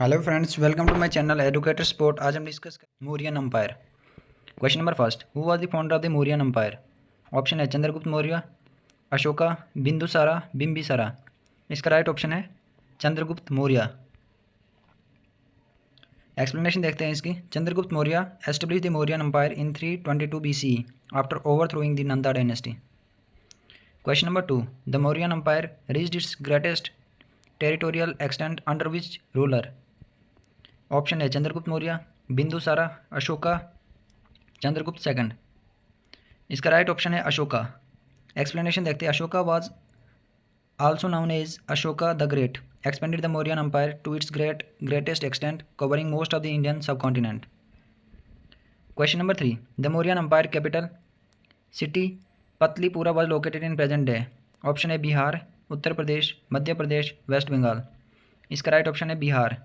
Hello friends, welcome to my channel educator sport. आज हम discuss करें Mauryan empire. Question number first, who was the founder of the Mauryan empire? Option है चंद्रगुप्त मौर्य, अशोका, बिंदुसारा, बिंबिसारा। इसका right option है Chandragupta Maurya. Explanation देखते हैं इसकी। Chandragupta Maurya establish the Mauryan empire in 322 BCE after overthrowing the Nanda dynasty. Question number two, the Mauryan empire reached its greatest territorial extent under which ruler? Option है Chandragupta Maurya, Bindusara, Ashoka, Chandragupta second. इसका right option है Ashoka. Explanation देखते हैं। Ashoka was also known as Ashoka the great expanded the Mauryan empire to its greatest extent covering most of the Indian सब continent. Question number three, the Mauryan empire capital city Pataliputra was located in present day. Option है Bihar, Uttar Pradesh, Madhya Pradesh, West Bengal. इसका right option है Bihar.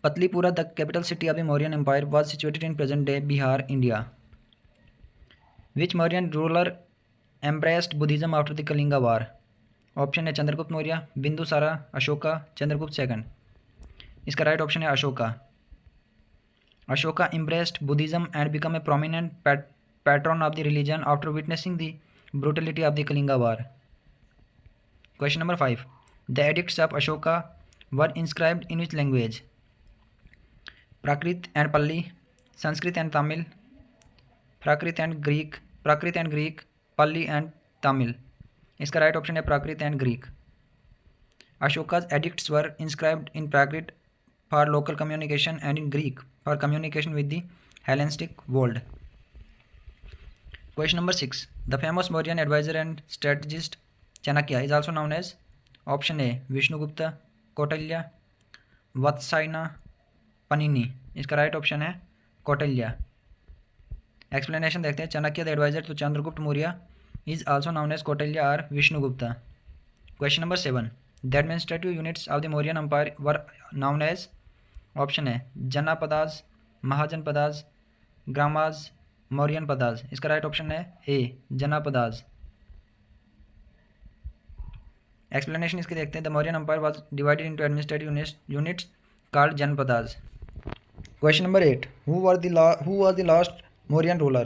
Patliputra, the capital city of the Mauryan Empire, was situated in present-day Bihar, India. Which Mauryan ruler embraced Buddhism after the Kalinga War? Option है Chandragupta Maurya, Bindusara, Ashoka, Chandragupta second. इसका right option है Ashoka. Ashoka embraced Buddhism and became a prominent patron of the religion after witnessing the brutality of the Kalinga War. Question number 5. The edicts of Ashoka were inscribed in which language? Prakrit and Pali, Sanskrit and Tamil, Prakrit and Greek, Pali and Tamil. इसका right option है Prakrit and Greek. Ashoka's edicts were inscribed in Prakrit for local communication and in Greek for communication with the Hellenistic world. Question number 6, the famous Mauryan adviser and strategist Chanakya is also known as? Option A Vishnugupta, Kautilya, Vatsyayana, Panini. इसका right option है Kautilya. Explanation देखते हैं। Chanakya the adviser to Chandragupta Maurya is also known as Kautilya और Vishnugupta. Question number 7, the administrative units of the Mauryan empire were known as? Option है जनपदाज, महाजनपदाज, ग्रामाज, मौर्यन पदाज। इसका right option है ए जनपदाज। Explanation इसकी देखते हैं। The Mauryan empire was divided into administrative units called Janpadas. Question number 8. Who was the last Mauryan ruler?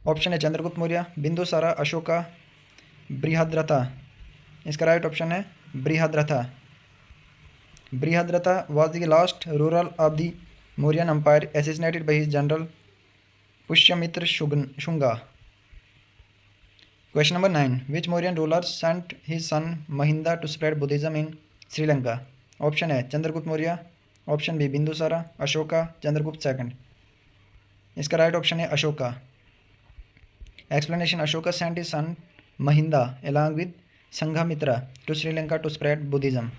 Option है चंद्रगुप्त मौर्य, बिंदुसारा, अशोका, बृहद्रथा। इसका right option है बृहद्रथा। बृहद्रथा was the last ruler of the Mauryan Empire assassinated by his general Pushyamitra Shunga. Question number 9. Which Mauryan ruler sent his son Mahinda to spread Buddhism in Sri Lanka? Option है Chandragupta Maurya, option B Bindusara, Ashoka, Chandragupta second. इसका right option है Ashoka. Explanation, Ashoka sent his son Mahinda along with Sanghamitra to Sri Lanka to spread Buddhism.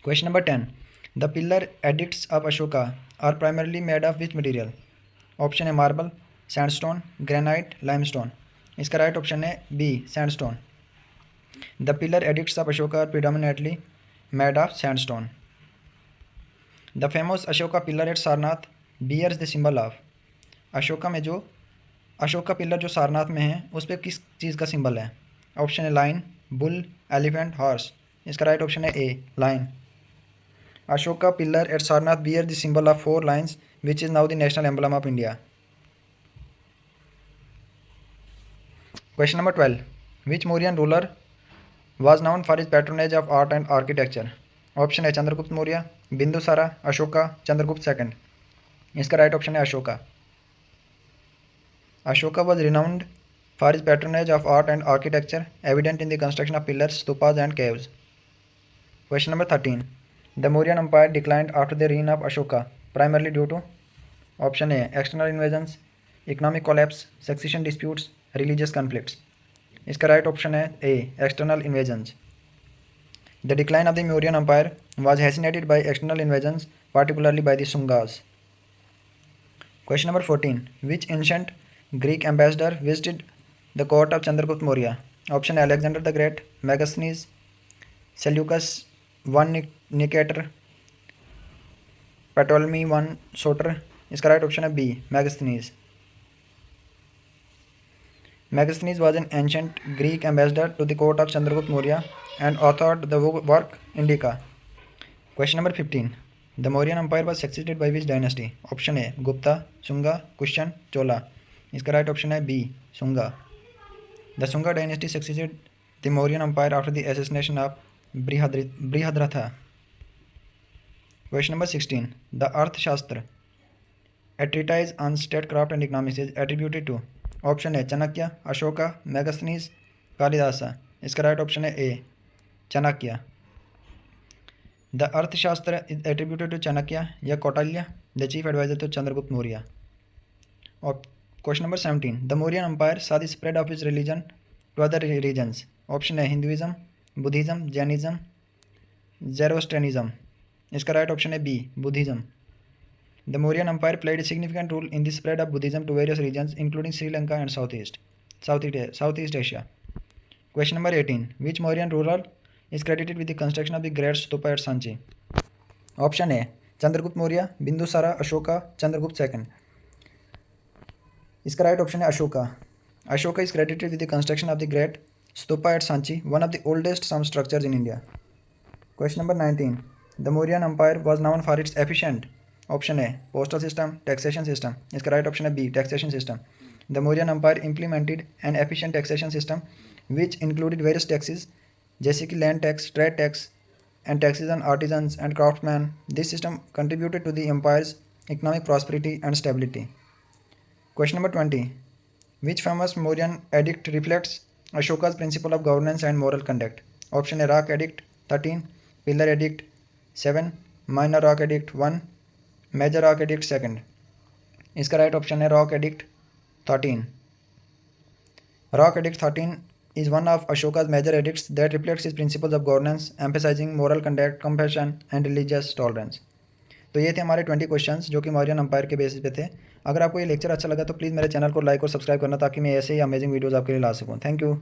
Question number 10, the pillar edicts of Ashoka are primarily made of which material? Option है marble, sandstone, granite, limestone. इसका right option है B sandstone. The pillar edicts of Ashoka are predominantly made of sandstone. The famous Ashoka pillar at Sarnath bears the symbol of? Ashoka में जो Ashoka pillar जो सारनाथ में है उस पर किस चीज़ का सिंबल है? ऑप्शन है लाइन, बुल, एलिफेंट, हॉर्स। इसका राइट ऑप्शन है A lion. Ashoka pillar at Sarnath bear the symbol of 4 lions which is now the national emblem of India. Question number 12. Which Mauryan ruler was known for his patronage of art and architecture? Option है Chandragupta Maurya, Bindusara, Ashoka, Chandragupta second. इसका right option है Ashoka. Ashoka was renowned for his patronage of art and architecture evident in the construction of pillars, stupas and caves. Question number 13. The Mauryan Empire declined after the reign of Ashoka primarily due to? Option है external invasions, economic collapse, succession disputes, religious conflicts. इसका right option है A external invasions. The decline of the Mauryan empire was hastened by external invasions particularly by the Sungas. Question number 14, which ancient Greek ambassador visited the court of Chandragupta Maurya? Option है Alexander the Great, Megasthenes, Seleucus one Nicator, Ptolemy one Soter. इसका right option है B Megasthenes. Megasthenes was an ancient Greek ambassador to the court of Chandragupta Maurya and authored the work Indica. Question number 15. The Mauryan Empire was succeeded by which dynasty? Option A Gupta, Shunga, Kushan, Chola. इसका right option है B Shunga. The Shunga dynasty succeeded the Mauryan Empire after the assassination of Brihadratha. Question number 16. The Arthashastra, a treatise on statecraft and economics, is attributed to. Option A Chanakya, Ashoka, Megasthenes, Kalidasa. इसका right option है A Chanakya. The Arthashastra is attributed to Chanakya या Kautilya, the chief advisor to Chandragupta Maurya. Question number 17. The Mauryan Empire saw the spread of its religion to other regions. Option A Hinduism, Buddhism, Jainism, Zoroastrianism. इसका right option है B Buddhism. The Mauryan Empire played a significant role in the spread of Buddhism to various regions, including Sri Lanka and Southeast Asia. Question number 18. Which Mauryan ruler is credited with the construction of the Great Stupa at Sanchi? Option A Chandragupta Maurya, Bindusara, Ashoka, Chandragupta II. इसका right option है Ashoka. Ashoka is credited with the construction of the Great Stupa at Sanchi, one of the oldest stone structures in India. Question number 19. The Mauryan Empire was known for its efficient. Option A postal system, taxation system. इसका right option है B taxation system. The Mauryan Empire implemented an efficient taxation system which included various taxes जैसे कि land tax, trade tax, and taxes on artisans and craftsmen. This system contributed to the empire's economic prosperity and stability. Question number 20. Which famous Mauryan edict reflects Ashoka's principle of governance and moral conduct? Option A Rock Edict 13, Pillar Edict 7, Minor Rock Edict 1, Major Rock Edict 2. इसका right option है Rock Edict 13. Rock Edict 13 is one of Ashoka's major edicts that reflects his principles of governance, emphasizing moral conduct, compassion and religious tolerance. तो ये थे हमारे 20 questions जो कि Mauryan empire के basis पे थे। अगर आपको ये लेक्चर अच्छा लगा तो प्लीज़ मेरे चैनल को लाइक और सब्सक्राइब करना ताकि मैं ऐसे ही अमेजिंग वीडियोज़ आपके लिए ला सकूँ। Thank you.